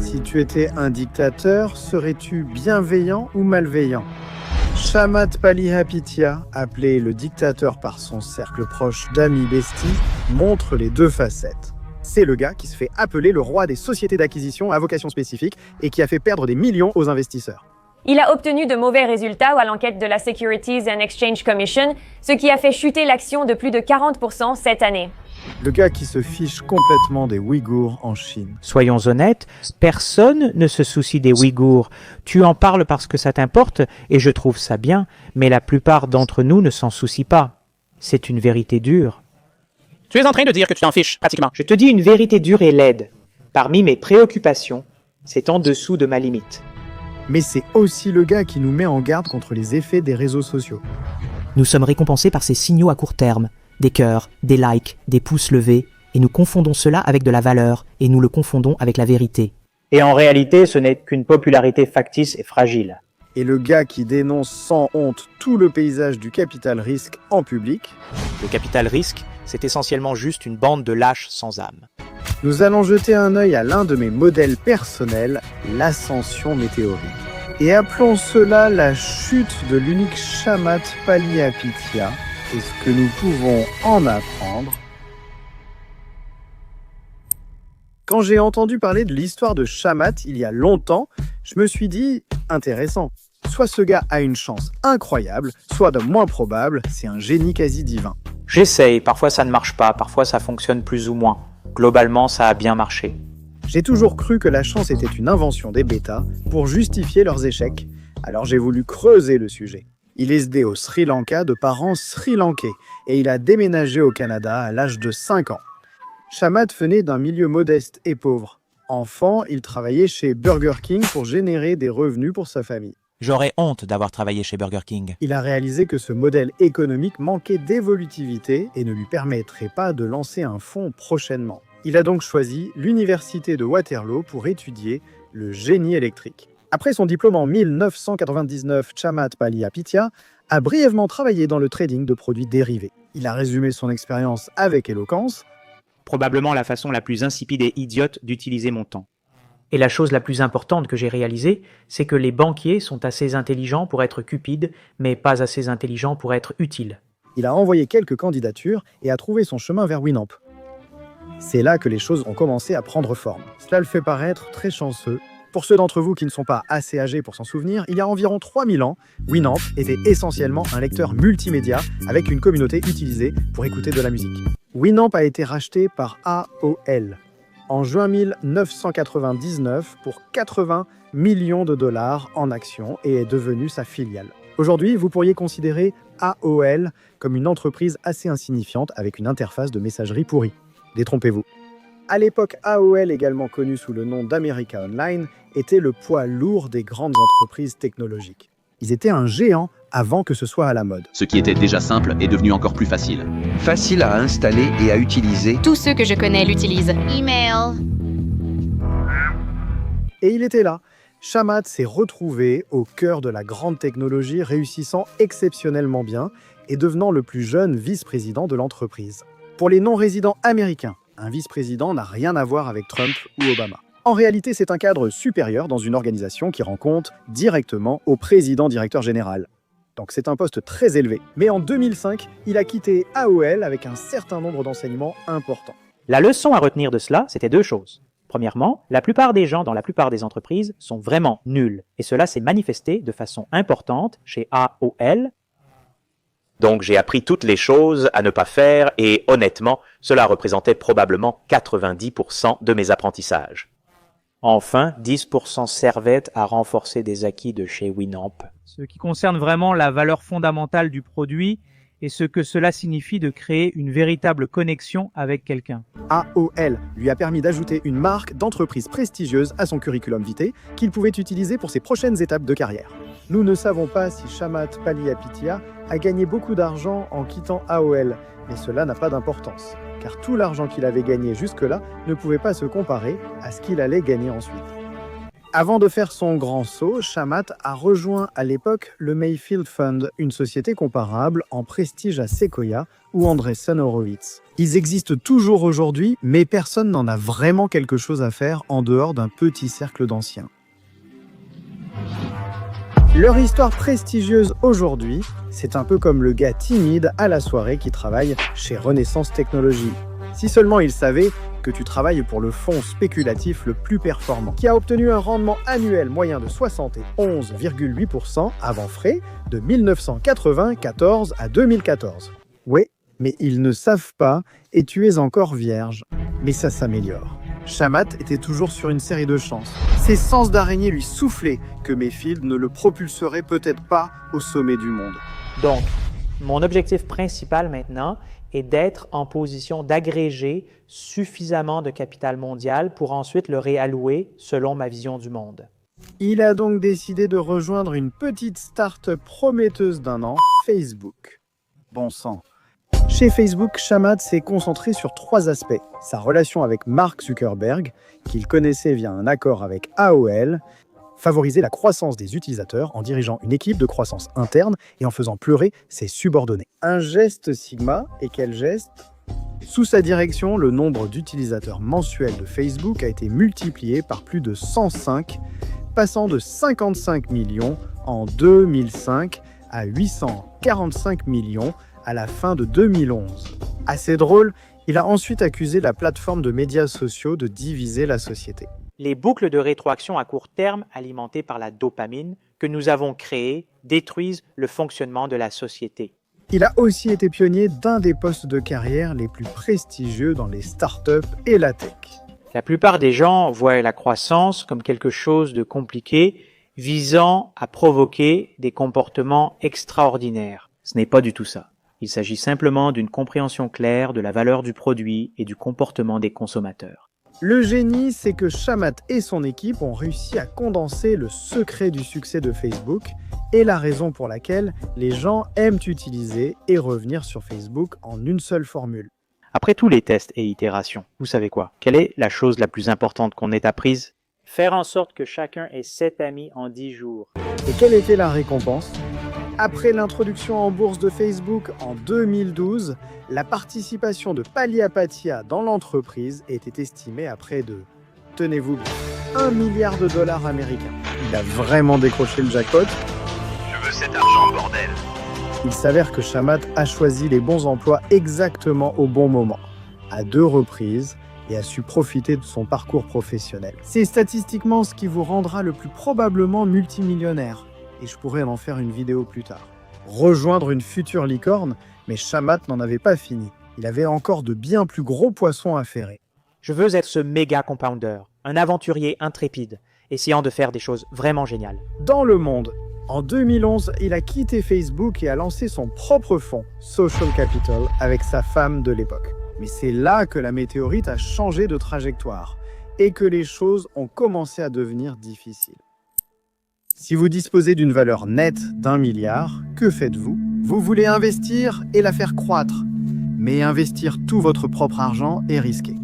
Si tu étais un dictateur, serais-tu bienveillant ou malveillant? Chamath Palihapitiya, appelé le dictateur par son cercle proche d'amis besties, montre les deux facettes. C'est le gars qui se fait appeler le roi des sociétés d'acquisition à vocation spécifique et qui a fait perdre des millions aux investisseurs. Il a obtenu de mauvais résultats à l'enquête de la Securities and Exchange Commission, ce qui a fait chuter l'action de plus de 40% cette année. Le gars qui se fiche complètement des Ouïghours en Chine. Soyons honnêtes, personne ne se soucie des Ouïghours. Tu en parles parce que ça t'importe, et je trouve ça bien, mais la plupart d'entre nous ne s'en soucient pas. C'est une vérité dure. Tu es en train de dire que tu t'en fiches, pratiquement. Je te dis une vérité dure et laide. Parmi mes préoccupations, c'est en dessous de ma limite. Mais c'est aussi le gars qui nous met en garde contre les effets des réseaux sociaux. Nous sommes récompensés par ces signaux à court terme, des cœurs, des likes, des pouces levés, et nous confondons cela avec de la valeur, et nous le confondons avec la vérité. Et en réalité, ce n'est qu'une popularité factice et fragile. Et le gars qui dénonce sans honte tout le paysage du capital risque en public. Le capital risque, c'est essentiellement juste une bande de lâches sans âme. Nous allons jeter un œil à l'un de mes modèles personnels, l'ascension météorique. Et appelons cela la chute de l'unique Chamath Palihapitiya. Et ce que nous pouvons en apprendre. Quand j'ai entendu parler de l'histoire de Chamath il y a longtemps, je me suis dit, intéressant. Soit ce gars a une chance incroyable, soit de moins probable, c'est un génie quasi divin. J'essaye, parfois ça ne marche pas, parfois ça fonctionne plus ou moins. Globalement, ça a bien marché. J'ai toujours cru que la chance était une invention des bêtas pour justifier leurs échecs, alors j'ai voulu creuser le sujet. Il est né au Sri Lanka de parents sri-lankais et il a déménagé au Canada à l'âge de 5 ans. Chamath venait d'un milieu modeste et pauvre. Enfant, il travaillait chez Burger King pour générer des revenus pour sa famille. J'aurais honte d'avoir travaillé chez Burger King. Il a réalisé que ce modèle économique manquait d'évolutivité et ne lui permettrait pas de lancer un fonds prochainement. Il a donc choisi l'université de Waterloo pour étudier le génie électrique. Après son diplôme en 1999, Chamath Palihapitiya a brièvement travaillé dans le trading de produits dérivés. Il a résumé son expérience avec éloquence. Probablement la façon la plus insipide et idiote d'utiliser mon temps. Et la chose la plus importante que j'ai réalisée, c'est que les banquiers sont assez intelligents pour être cupides, mais pas assez intelligents pour être utiles. Il a envoyé quelques candidatures et a trouvé son chemin vers Winamp. C'est là que les choses ont commencé à prendre forme. Cela le fait paraître très chanceux. Pour ceux d'entre vous qui ne sont pas assez âgés pour s'en souvenir, il y a environ 3000 ans, Winamp était essentiellement un lecteur multimédia avec une communauté utilisée pour écouter de la musique. Winamp a été racheté par AOL en juin 1999 pour 80 millions de dollars en actions et est devenu sa filiale. Aujourd'hui, vous pourriez considérer AOL comme une entreprise assez insignifiante avec une interface de messagerie pourrie. Détrompez-vous. À l'époque, AOL, également connu sous le nom d'America Online, était le poids lourd des grandes entreprises technologiques. Ils étaient un géant avant que ce soit à la mode. Ce qui était déjà simple est devenu encore plus facile. Facile à installer et à utiliser. Tous ceux que je connais l'utilisent. Email. Et il était là. Chamath s'est retrouvé au cœur de la grande technologie, réussissant exceptionnellement bien et devenant le plus jeune vice-président de l'entreprise. Pour les non-résidents américains, un vice-président n'a rien à voir avec Trump ou Obama. En réalité, c'est un cadre supérieur dans une organisation qui rend compte directement au président-directeur général. Donc c'est un poste très élevé. Mais en 2005, il a quitté AOL avec un certain nombre d'enseignements importants. La leçon à retenir de cela, c'était deux choses. Premièrement, la plupart des gens dans la plupart des entreprises sont vraiment nuls. Et cela s'est manifesté de façon importante chez AOL. Donc j'ai appris toutes les choses à ne pas faire et honnêtement, cela représentait probablement 90% de mes apprentissages. Enfin, 10% servaient à renforcer des acquis de chez Winamp. Ce qui concerne vraiment la valeur fondamentale du produit et ce que cela signifie de créer une véritable connexion avec quelqu'un. AOL lui a permis d'ajouter une marque d'entreprise prestigieuse à son curriculum vitae qu'il pouvait utiliser pour ses prochaines étapes de carrière. Nous ne savons pas si Chamath Palihapitiya a gagné beaucoup d'argent en quittant AOL, mais cela n'a pas d'importance, car tout l'argent qu'il avait gagné jusque-là ne pouvait pas se comparer à ce qu'il allait gagner ensuite. Avant de faire son grand saut, Chamath a rejoint à l'époque le Mayfield Fund, une société comparable en prestige à Sequoia ou Andreessen Horowitz. Ils existent toujours aujourd'hui, mais personne n'en a vraiment quelque chose à faire en dehors d'un petit cercle d'anciens. Leur histoire prestigieuse aujourd'hui, c'est un peu comme le gars timide à la soirée qui travaille chez Renaissance Technologies. Si seulement il savait que tu travailles pour le fonds spéculatif le plus performant, qui a obtenu un rendement annuel moyen de 71,8% avant frais de 1994 à 2014. Oui, mais ils ne savent pas et tu es encore vierge. Mais ça s'améliore. Chamath était toujours sur une série de chances. Ses sens d'araignée lui soufflaient que Mayfield ne le propulserait peut-être pas au sommet du monde. Donc, mon objectif principal maintenant est d'être en position d'agréger suffisamment de capital mondial pour ensuite le réallouer selon ma vision du monde. Il a donc décidé de rejoindre une petite start-up prometteuse d'un an, Facebook. Bon sang. Chez Facebook, Chamath s'est concentré sur 3 aspects. Sa relation avec Mark Zuckerberg, qu'il connaissait via un accord avec AOL, favoriser la croissance des utilisateurs en dirigeant une équipe de croissance interne et en faisant pleurer ses subordonnés. Un geste Sigma, et quel geste ? Sous sa direction, le nombre d'utilisateurs mensuels de Facebook a été multiplié par plus de 105, passant de 55 millions en 2005 à 845 millions à la fin de 2011. Assez drôle, il a ensuite accusé la plateforme de médias sociaux de diviser la société. Les boucles de rétroaction à court terme alimentées par la dopamine que nous avons créées détruisent le fonctionnement de la société. Il a aussi été pionnier d'un des postes de carrière les plus prestigieux dans les startups et la tech. La plupart des gens voient la croissance comme quelque chose de compliqué visant à provoquer des comportements extraordinaires. Ce n'est pas du tout ça. Il s'agit simplement d'une compréhension claire de la valeur du produit et du comportement des consommateurs. Le génie, c'est que Chamath et son équipe ont réussi à condenser le secret du succès de Facebook et la raison pour laquelle les gens aiment utiliser et revenir sur Facebook en une seule formule. Après tous les tests et itérations, vous savez quoi? Quelle est la chose la plus importante qu'on ait apprise? Faire en sorte que chacun ait 7 amis en 10 jours. Et quelle était la récompense? Après l'introduction en bourse de Facebook en 2012, la participation de Palihapitiya dans l'entreprise était estimée à près de, tenez-vous bien, $1 milliard américains. Il a vraiment décroché le jackpot. Je veux cet argent, bordel. Il s'avère que Chamath a choisi les bons emplois exactement au bon moment, à 2 reprises, et a su profiter de son parcours professionnel. C'est statistiquement ce qui vous rendra le plus probablement multimillionnaire. Et je pourrais en faire une vidéo plus tard. Rejoindre une future licorne, mais Chamath n'en avait pas fini. Il avait encore de bien plus gros poissons à ferrer. Je veux être ce méga compounder, un aventurier intrépide, essayant de faire des choses vraiment géniales. Dans le monde, en 2011, il a quitté Facebook et a lancé son propre fonds, Social Capital, avec sa femme de l'époque. Mais c'est là que la météorite a changé de trajectoire et que les choses ont commencé à devenir difficiles. Si vous disposez d'une valeur nette d'1 milliard, que faites-vous? Vous voulez investir et la faire croître. Mais investir tout votre propre argent est risqué.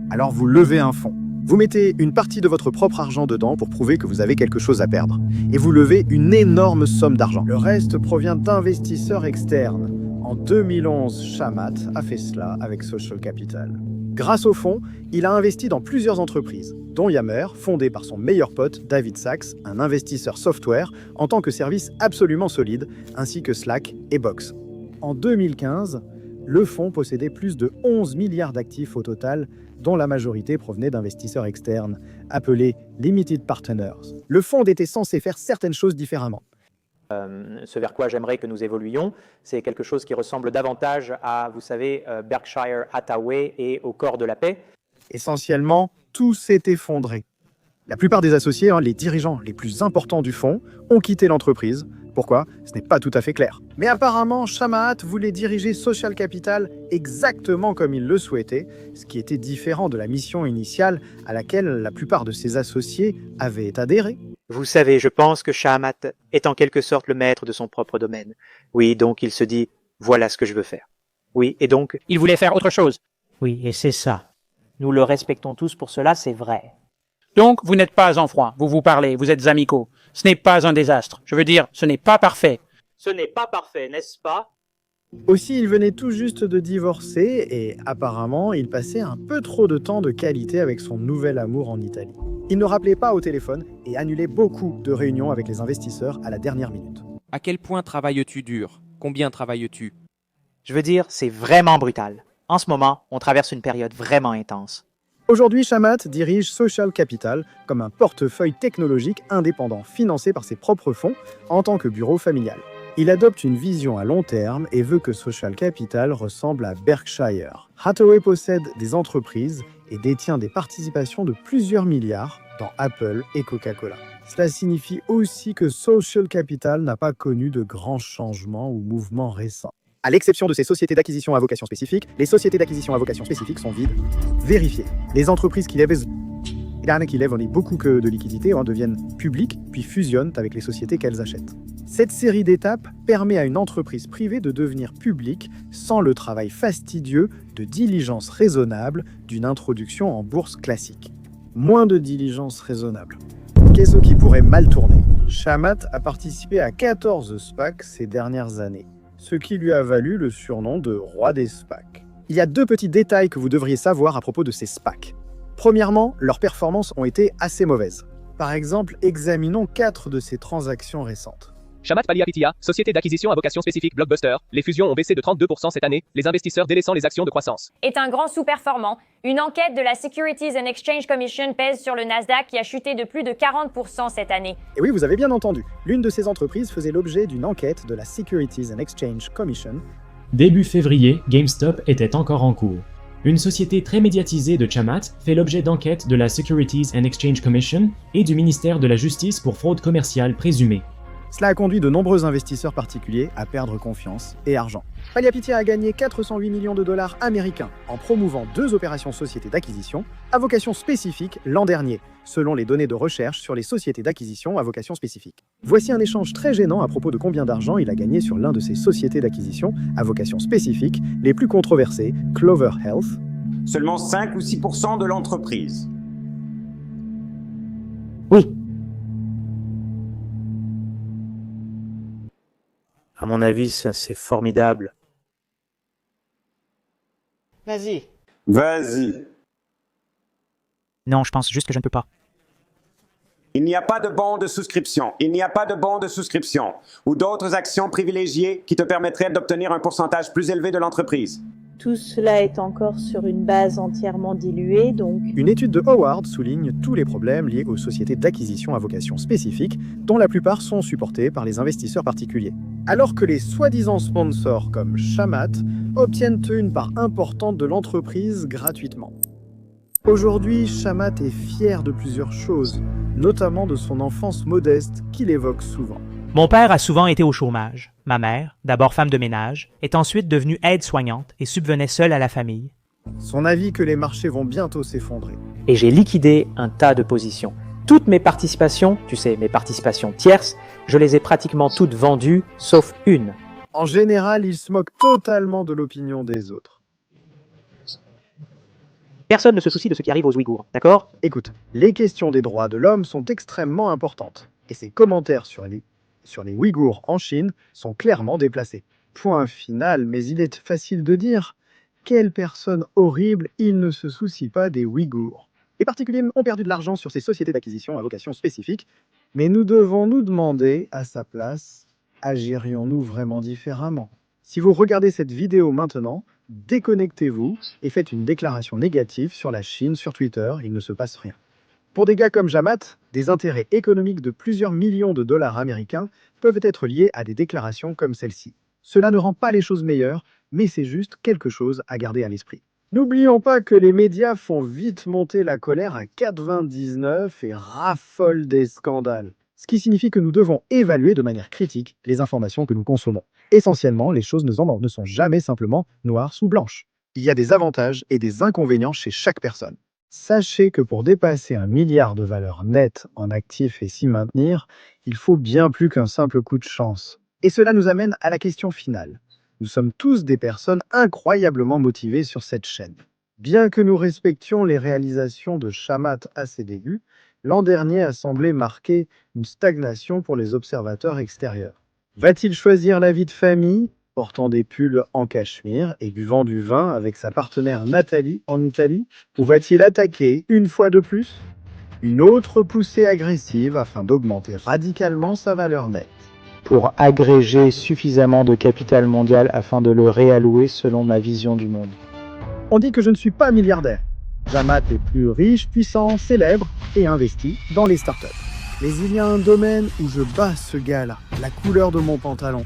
Alors vous levez un fonds. Vous mettez une partie de votre propre argent dedans pour prouver que vous avez quelque chose à perdre. Et vous levez une énorme somme d'argent. Le reste provient d'investisseurs externes. En 2011, Chamath a fait cela avec Social Capital. Grâce au fonds, il a investi dans plusieurs entreprises, dont Yammer, fondée par son meilleur pote David Sachs, un investisseur software, en tant que service absolument solide, ainsi que Slack et Box. En 2015, le fonds possédait plus de 11 milliards d'actifs au total, dont la majorité provenait d'investisseurs externes, appelés Limited Partners. Le fonds était censé faire certaines choses différemment. Ce vers quoi j'aimerais que nous évoluions, c'est quelque chose qui ressemble davantage à, vous savez, Berkshire Hathaway et au corps de la paix. Essentiellement, tout s'est effondré. La plupart des associés, les dirigeants les plus importants du fonds, ont quitté l'entreprise. Pourquoi? Ce n'est pas tout à fait clair. Mais apparemment, Chamath voulait diriger Social Capital exactement comme il le souhaitait, ce qui était différent de la mission initiale à laquelle la plupart de ses associés avaient adhéré. Vous savez, je pense que Chamath est en quelque sorte le maître de son propre domaine. Oui, donc il se dit, voilà ce que je veux faire. Oui, et donc... Il voulait faire autre chose. Oui, et c'est ça. Nous le respectons tous pour cela, c'est vrai. Donc, vous n'êtes pas en froid, vous vous parlez, vous êtes amicaux. Ce n'est pas un désastre. Je veux dire, ce n'est pas parfait. Ce n'est pas parfait, n'est-ce pas? Aussi, il venait tout juste de divorcer et apparemment, il passait un peu trop de temps de qualité avec son nouvel amour en Italie. Il ne rappelait pas au téléphone et annulait beaucoup de réunions avec les investisseurs à la dernière minute. À quel point travailles-tu dur? Combien travailles-tu? Je veux dire, c'est vraiment brutal. En ce moment, on traverse une période vraiment intense. Aujourd'hui, Shamat dirige Social Capital comme un portefeuille technologique indépendant financé par ses propres fonds en tant que bureau familial. Il adopte une vision à long terme et veut que Social Capital ressemble à Berkshire. Hathaway possède des entreprises et détient des participations de plusieurs milliards dans Apple et Coca-Cola. Cela signifie aussi que Social Capital n'a pas connu de grands changements ou mouvements récents. À l'exception de ces sociétés d'acquisition à vocation spécifique, les sociétés d'acquisition à vocation spécifique sont vides. Vérifiez. Les entreprises qui lèvent beaucoup de liquidités deviennent publiques puis fusionnent avec les sociétés qu'elles achètent. Cette série d'étapes permet à une entreprise privée de devenir publique sans le travail fastidieux de diligence raisonnable d'une introduction en bourse classique. Moins de diligence raisonnable. Qu'est-ce qui pourrait mal tourner? Shamat a participé à 14 SPAC ces dernières années, ce qui lui a valu le surnom de roi des SPAC. Il y a 2 petits détails que vous devriez savoir à propos de ces SPAC. Premièrement, leurs performances ont été assez mauvaises. Par exemple, examinons 4 de ces transactions récentes. Shamat Palihapitiya, société d'acquisition à vocation spécifique Blockbuster. Les fusions ont baissé de 32% cette année, les investisseurs délaissant les actions de croissance. Est un grand sous-performant. Une enquête de la Securities and Exchange Commission pèse sur le Nasdaq qui a chuté de plus de 40% cette année. Et oui, vous avez bien entendu. L'une de ces entreprises faisait l'objet d'une enquête de la Securities and Exchange Commission. Début février, GameStop était encore en cours. Une société très médiatisée de Shamat fait l'objet d'enquêtes de la Securities and Exchange Commission et du ministère de la Justice pour fraude commerciale présumée. Cela a conduit de nombreux investisseurs particuliers à perdre confiance et argent. Palihapitiya a gagné 408 millions de dollars américains en promouvant 2 opérations sociétés d'acquisition à vocation spécifique l'an dernier, selon les données de recherche sur les sociétés d'acquisition à vocation spécifique. Voici un échange très gênant à propos de combien d'argent il a gagné sur l'un de ces sociétés d'acquisition à vocation spécifique les plus controversées, Clover Health. Seulement 5 ou 6% de l'entreprise. Oui. À mon avis, ça c'est formidable. Vas-y. Vas-y. Non, je pense juste que je ne peux pas. Il n'y a pas de bon de souscription. Il n'y a pas de bon de souscription ou d'autres actions privilégiées qui te permettraient d'obtenir un pourcentage plus élevé de l'entreprise. Tout cela est encore sur une base entièrement diluée, donc... Une étude de Howard souligne tous les problèmes liés aux sociétés d'acquisition à vocation spécifique, dont la plupart sont supportés par les investisseurs particuliers. Alors que les soi-disant sponsors comme Shamat obtiennent une part importante de l'entreprise gratuitement. Aujourd'hui, Shamat est fier de plusieurs choses, notamment de son enfance modeste qu'il évoque souvent. Mon père a souvent été au chômage. Ma mère, d'abord femme de ménage, est ensuite devenue aide-soignante et subvenait seule à la famille. Son avis que les marchés vont bientôt s'effondrer. Et j'ai liquidé un tas de positions. Toutes mes participations, tu sais, mes participations tierces, je les ai pratiquement toutes vendues, sauf une. En général, il se moque totalement de l'opinion des autres. Personne ne se soucie de ce qui arrive aux Ouïghours, d'accord? Écoute, les questions des droits de l'homme sont extrêmement importantes, et ses commentaires sur les Ouïghours en Chine sont clairement déplacés. Point final, mais il est facile de dire quelle personne horrible, il ne se soucie pas des Ouïghours. Les particuliers ont perdu de l'argent sur ces sociétés d'acquisition à vocation spécifique, mais nous devons nous demander, à sa place, agirions-nous vraiment différemment? Si vous regardez cette vidéo maintenant, déconnectez-vous et faites une déclaration négative sur la Chine sur Twitter, il ne se passe rien. Pour des gars comme Shamat, des intérêts économiques de plusieurs millions de dollars américains peuvent être liés à des déclarations comme celle-ci. Cela ne rend pas les choses meilleures, mais c'est juste quelque chose à garder à l'esprit. N'oublions pas que les médias font vite monter la colère à 99 et raffolent des scandales. Ce qui signifie que nous devons évaluer de manière critique les informations que nous consommons. Essentiellement, les choses ne sont jamais simplement noires ou blanches. Il y a des avantages et des inconvénients chez chaque personne. Sachez que pour dépasser 1 milliard de valeur nette en actifs et s'y maintenir, il faut bien plus qu'un simple coup de chance. Et cela nous amène à la question finale. Nous sommes tous des personnes incroyablement motivées sur cette chaîne. Bien que nous respections les réalisations de Chamat à ses débuts, l'an dernier a semblé marquer une stagnation pour les observateurs extérieurs. Va-t-il choisir la vie de famille, portant des pulls en cachemire et buvant du vin avec sa partenaire Nathalie en Italie, ou va-t-il attaquer, une fois de plus, une autre poussée agressive afin d'augmenter radicalement sa valeur nette, pour agréger suffisamment de capital mondial afin de le réallouer selon ma vision du monde? On dit que je ne suis pas milliardaire. Chamat est plus riche, puissant, célèbre et investi dans les startups. Mais il y a un domaine où je bats ce gars-là, la couleur de mon pantalon.